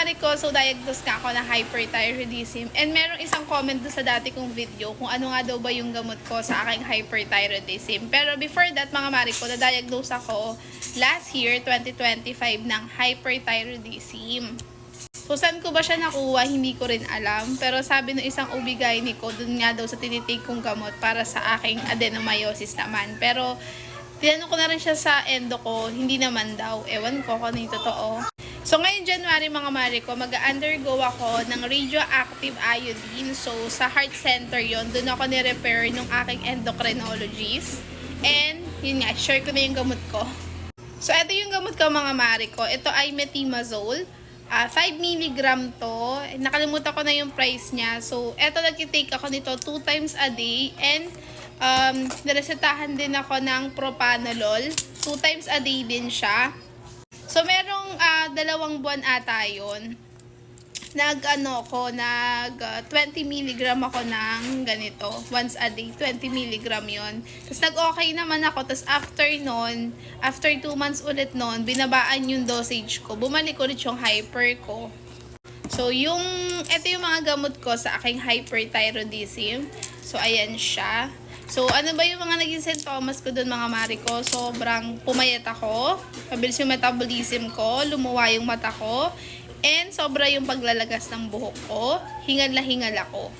Mariko, so diagnosed nga ako ng hyperthyroidism. And merong isang comment doon sa dati kong video kung ano nga daw ba yung gamot ko sa aking hyperthyroidism. Pero before that, mga Mariko, na-diagnose ako last year, 2025, ng hyperthyroidism. So, saan ko ba siya nakuha? Hindi ko rin alam. Pero sabi ng isang OB-GYN ko, dun nga daw sa tinitake kong gamot para sa aking adenomyosis naman. Pero, tinanong ko na rin siya sa endo ko, hindi naman daw. Ewan ko kung ano yung totoo. So, ngayong January, mga Mariko, mag-undergo ako ng radioactive iodine. So, sa heart center yon, doon ako ni-repair ng aking endocrinologist. And, yun nga, share ko na yung gamot ko. So, ito yung gamot ko, mga Mariko. Ito ay metimazole. 5 mg to. Nakalimutan ko na yung price niya. So, ito nag-take ako nito 2 times a day. And, naresetahan din ako ng propanolol. 2 times a day din siya. So, merong 2 buwan ata yun. Nag 20 mg ako ng ganito. Once a day, 20 mg yun. Tapos nag-okay naman ako. Tapos after 2 months ulit nun, binabaan yung dosage ko. Bumalik ulit yung hyper ko. So, ito yung mga gamot ko sa aking hyperthyroidism. So, ayan siya. So, ano ba yung mga naging sintomas ko doon, mga Mariko? Sobrang pumayat ako, mabilis yung metabolism ko, lumuwa yung mata ko, and sobra yung paglalagas ng buhok ko, hingal na hingal ako.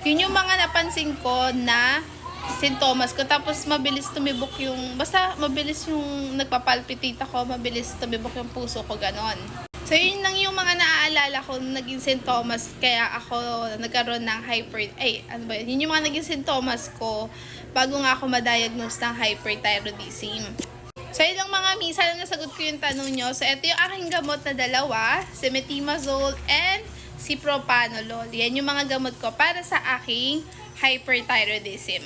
Yun yung mga napansin ko na sintomas ko. Tapos, mabilis tumibok basta mabilis yung nagpapalpitate ako, mabilis tumibok yung puso ko, ganon. So, yun lang yung mga naaalala ko naging sintomas kaya ako nagkaroon ng yun yung mga naging sintomas ko bago nga ako ma-diagnose ng hyperthyroidism. So, yun lang mga mi, sana nasagot ko yung tanong nyo. So, ito yung aking gamot na dalawa, si metimazole and si propanolol. Yan yung mga gamot ko para sa aking hyperthyroidism.